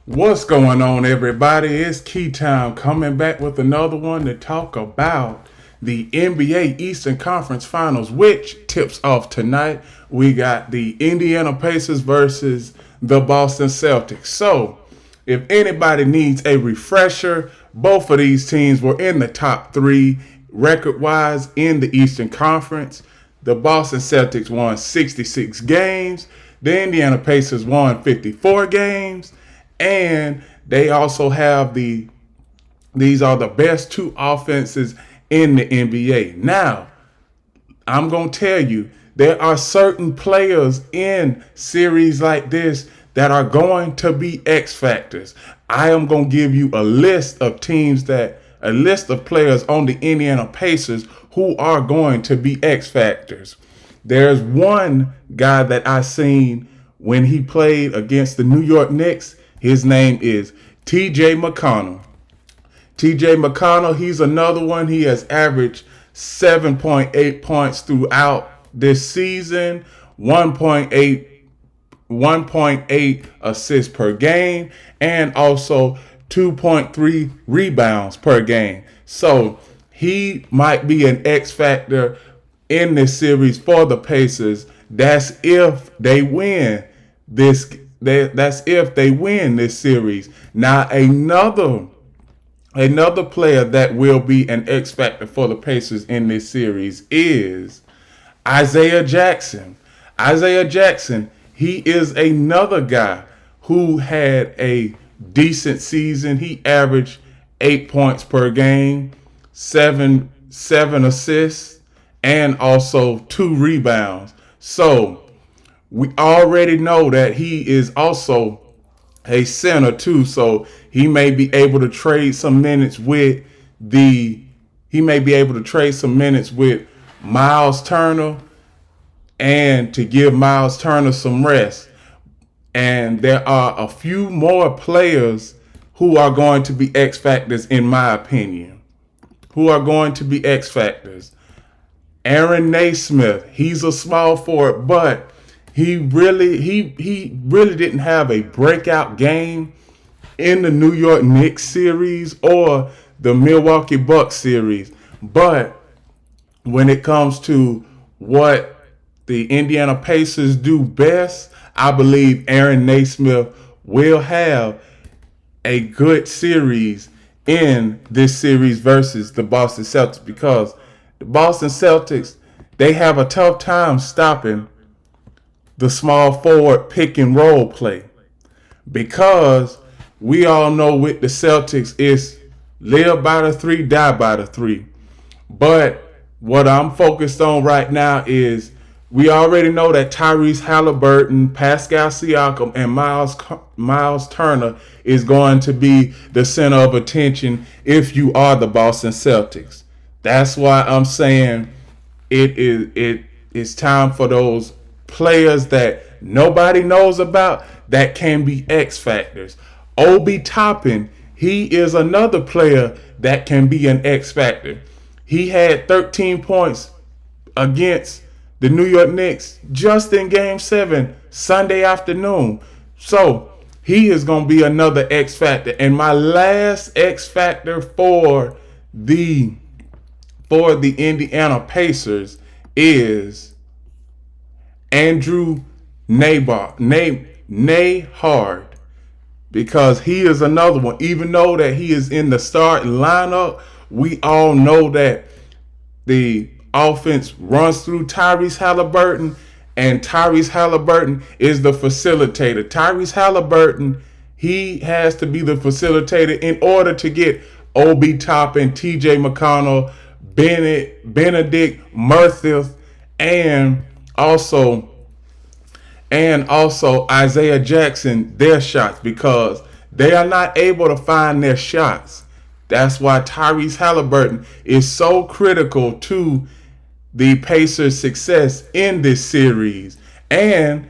What's going on, everybody? It's Key Time coming back with another one to talk about the NBA Eastern Conference Finals, which tips off tonight. We got the Indiana Pacers versus the Boston Celtics. So, if anybody needs a refresher, both of these teams were in the top three record-wise in the Eastern Conference. The Boston Celtics won 66 games. The Indiana Pacers won 54 games. And they also have these are the best two offenses in the NBA. Now, I'm going to tell you, there are certain players in series like this that are going to be X factors. I am going to give you a list of a list of players on the Indiana Pacers who are going to be X factors. There's one guy that I seen when he played against the New York Knicks. His name is T.J. McConnell. T.J. McConnell, he's another one. He has averaged 7.8 points throughout this season, 1.8 assists per game, and also 2.3 rebounds per game. So he might be an X factor in this series for the Pacers. That's if they win this. That's if they win this series. Now another player that will be an X factor for the Pacers in this series is Isaiah Jackson. Isaiah Jackson, he is another guy who had a decent season. He averaged 8 points per game, seven assists, and also 2 rebounds. So we already know that he is also a center too, so he may be able to trade some minutes with Miles Turner, and to give Miles Turner some rest. And there are a few more players who are going to be X factors, in my opinion. Who are going to be X factors? Aaron Naismith, he's a small forward, but he really didn't have a breakout game in the New York Knicks series or the Milwaukee Bucks series. But when it comes to what the Indiana Pacers do best, I believe Aaron Naismith will have a good series in this series versus the Boston Celtics, because the Boston Celtics, they have a tough time stopping the small forward pick and roll play, because we all know with the Celtics is live by the three, die by the three. But what I'm focused on right now is we already know that Tyrese Halliburton, Pascal Siakam, and Miles Turner is going to be the center of attention if you are the Boston Celtics. That's why I'm saying it's time for those players that nobody knows about that can be X factors. Obi Toppin, he is another player that can be an X factor. He had 13 points against the New York Knicks just in Game 7 Sunday afternoon. So he is going to be another X factor. And my last X factor for the Indiana Pacers is Andrew Nembhard, because he is another one. Even though that he is in the starting lineup, we all know that the offense runs through Tyrese Halliburton, and Tyrese Halliburton is the facilitator. Tyrese Halliburton, he has to be the facilitator in order to get Obi Toppin, T.J. McConnell, Benedict Murphy, and also Isaiah Jackson their shots, because they are not able to find their shots. That's why Tyrese Halliburton is so critical to the Pacers' success in this series. And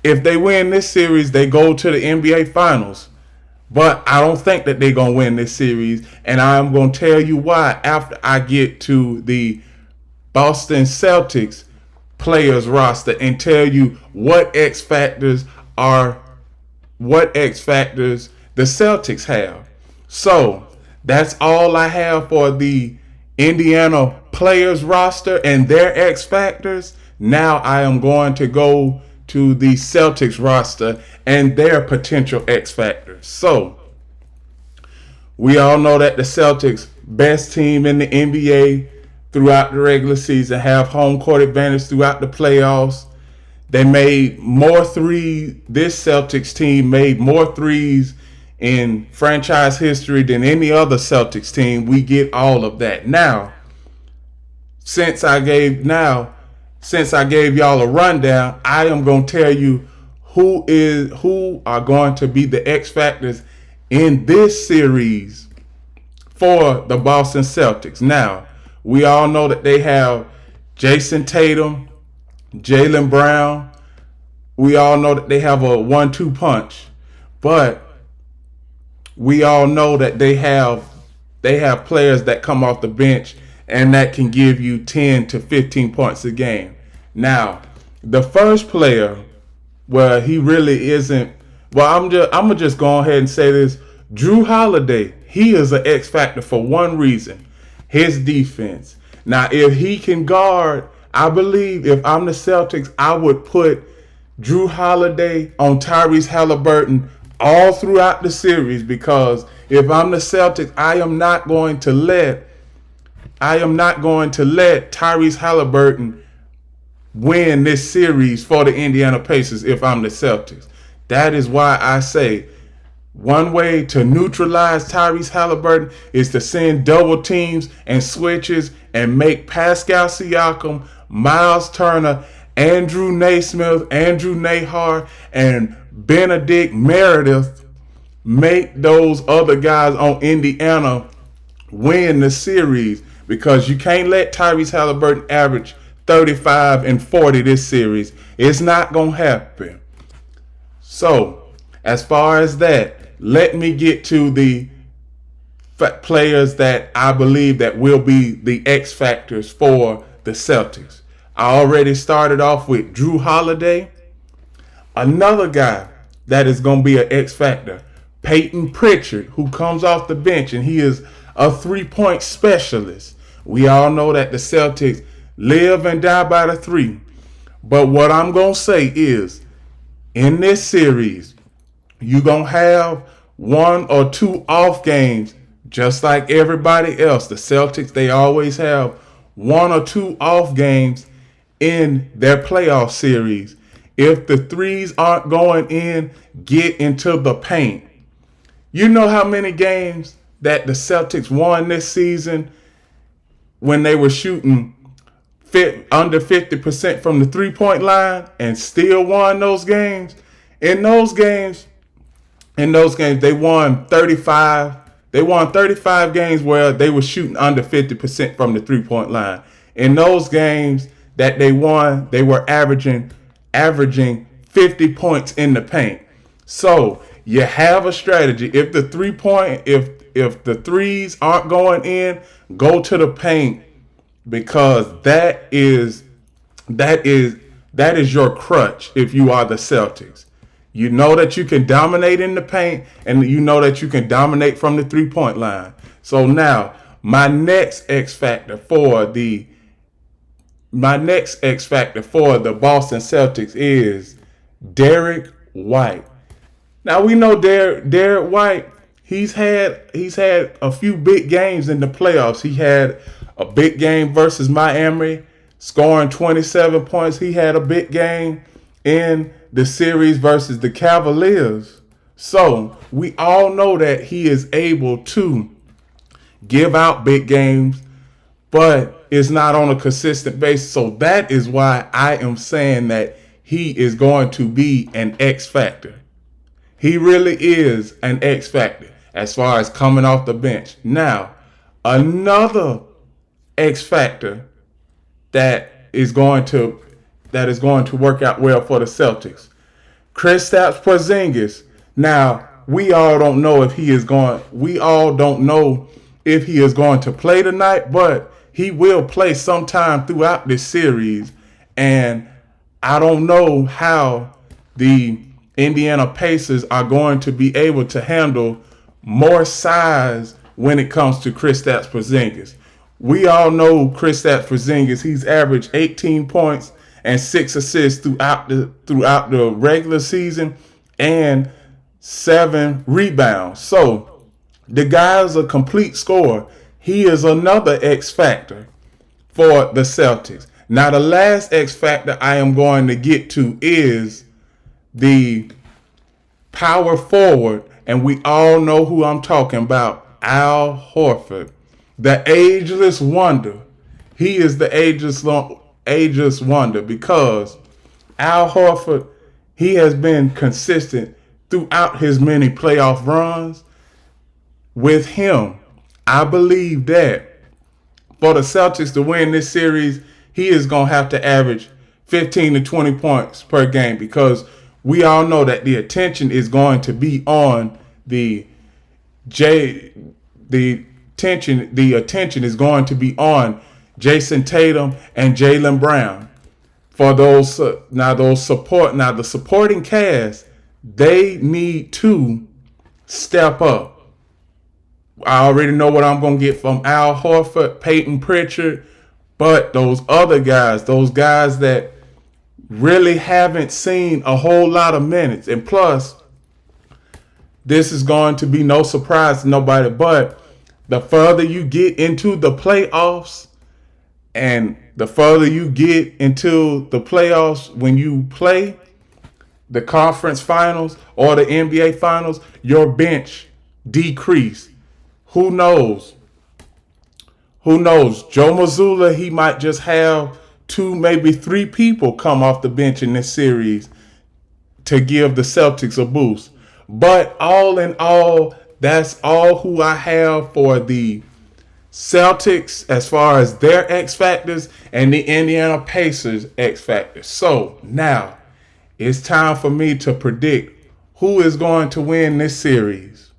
if they win this series, they go to the NBA Finals. But I don't think that they're going to win this series. And I'm going to tell you why after I get to the Boston Celtics players roster and tell you what X factors are what X factors the Celtics have. So that's all I have for the Indiana players roster and their X factors. Now I am going to go to the Celtics roster and their potential X factors. So we all know that the Celtics, best team in the NBA throughout the regular season, have home court advantage throughout the playoffs. They made more threes. This Celtics team made more threes in franchise history than any other Celtics team. We get all of that. Now, since I gave y'all a rundown, I am going to tell you who are going to be the X factors in this series for the Boston Celtics. Now, we all know that they have Jason Tatum, Jaylen Brown. We all know that they have a 1-2 punch, but we all know that they have players that come off the bench and that can give you 10 to 15 points a game. Now, the first player, well, he really isn't. Well, I'm gonna just go ahead and say this. Jrue Holiday, he is an X factor for one reason: his defense. Now, if he can guard, I believe if I'm the Celtics, I would put Jrue Holiday on Tyrese Halliburton all throughout the series, because if I'm the Celtics, I am not going to let Tyrese Halliburton win this series for the Indiana Pacers if I'm the Celtics. That is why I say one way to neutralize Tyrese Halliburton is to send double teams and switches and make Pascal Siakam, Miles Turner, Andrew Naismith, Andrew Nahar, and Benedict Meredith make those other guys on Indiana win the series, because you can't let Tyrese Halliburton average 35 and 40 this series. It's not going to happen. So, as far as that, let me get to the players that I believe that will be the X factors for the Celtics. I already started off with Jrue Holiday. Another guy that is going to be an X factor, Peyton Pritchard, who comes off the bench, and he is a three-point specialist. We all know that the Celtics live and die by the three. But what I'm going to say is, in this series, you're going to have one or two off games, just like everybody else. The Celtics, they always have one or two off games in their playoff series. If the threes aren't going in, get into the paint. You know how many games that the Celtics won this season when they were shooting under 50% from the three-point line and still won those games? In those games, they won 35. They won 35 games where they were shooting under 50% from the three-point line. In those games that they won, they were averaging 50 points in the paint. So you have a strategy. If the if the threes aren't going in, go to the paint, because that is your crutch if you are the Celtics. You know that you can dominate in the paint, and you know that you can dominate from the three-point line. So now, my next X factor for the Boston Celtics is Derek White. Now we know Derek White, he's had a few big games in the playoffs. He had a big game versus Miami, scoring 27 points. He had a big game in the series versus the Cavaliers. So we all know that he is able to give out big games, but it's not on a consistent basis. So that is why I am saying that he is going to be an X factor. He really is an X factor as far as coming off the bench. Now, another X factor that is going to work out well for the Celtics, Kristaps Porzingis. Now, we all don't know if he is going to play tonight, but he will play sometime throughout this series. And I don't know how the Indiana Pacers are going to be able to handle more size when it comes to Kristaps Porzingis. We all know Kristaps Porzingis. He's averaged 18 points and 6 assists throughout the regular season and 7 rebounds. So the guy's a complete scorer. He is another X factor for the Celtics. Now, the last X factor I am going to get to is the power forward, and we all know who I'm talking about, Al Horford, the ageless wonder. He is the ageless wonder because Al Horford, he has been consistent throughout his many playoff runs. With him, I believe that for the Celtics to win this series, he is going to have to average 15 to 20 points per game because we all know that the attention is going to be on the attention is going to be on Jason Tatum and Jaylen Brown. For the supporting cast, they need to step up. I already know what I'm going to get from Al Horford, Peyton Pritchard, but those other guys, those guys that really haven't seen a whole lot of minutes. And plus, this is going to be no surprise to nobody, but the further you get into the playoffs and the further you get into the playoffs when you play the conference finals or the NBA finals, your bench decrease. Who knows? Joe Mazzulla, he might just have 2, maybe 3 people come off the bench in this series to give the Celtics a boost. But all in all, that's all who I have for the Celtics as far as their X factors and the Indiana Pacers X factors. So now it's time for me to predict who is going to win this series.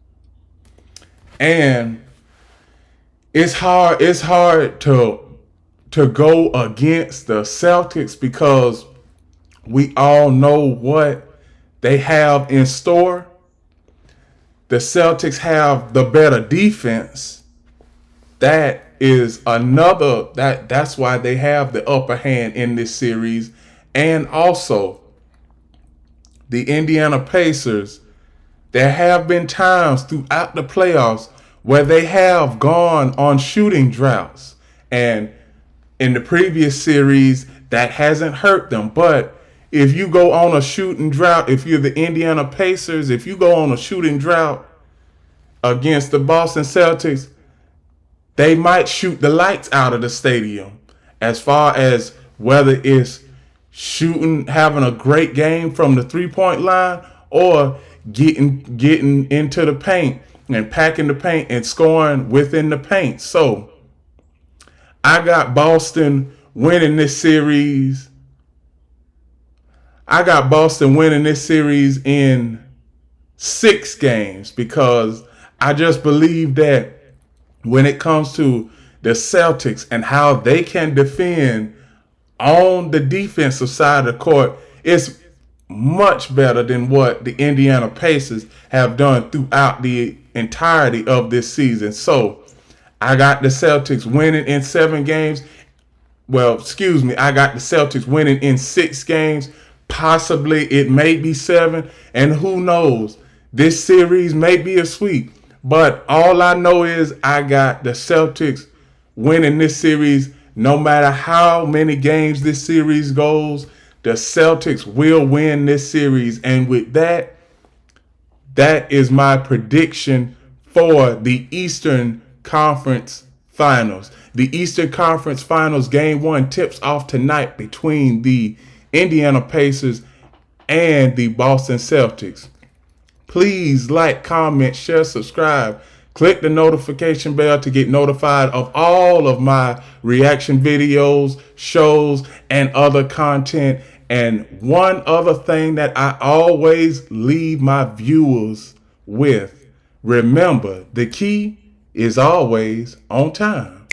And it's hard to go against the Celtics because we all know what they have in store. The Celtics have the better defense. That's why they have the upper hand in this series. And also the Indiana Pacers, there have been times throughout the playoffs where they have gone on shooting droughts. And in the previous series, that hasn't hurt them. But if you go on a shooting drought, if you're the Indiana Pacers, if you go on a shooting drought against the Boston Celtics, they might shoot the lights out of the stadium as far as whether it's shooting, having a great game from the 3-point line or getting into the paint and packing the paint and scoring within the paint. So I got Boston winning this series. In 6 games because I just believe that when it comes to the Celtics and how they can defend on the defensive side of the court, it's much better than what the Indiana Pacers have done throughout the entirety of this season. So I got the Celtics winning in 7 games. I got the Celtics winning in 6 games. Possibly it may be 7. And who knows? This series may be a sweep. But all I know is I got the Celtics winning this series. No matter how many games this series goes, the Celtics will win this series. And with that, that is my prediction for the Eastern Conference Finals. The Eastern Conference Finals Game 1 tips off tonight between the Indiana Pacers and the Boston Celtics. Please like, comment, share, subscribe. Click the notification bell to get notified of all of my reaction videos, shows, and other content. And one other thing that I always leave my viewers with, remember, the key is always on time.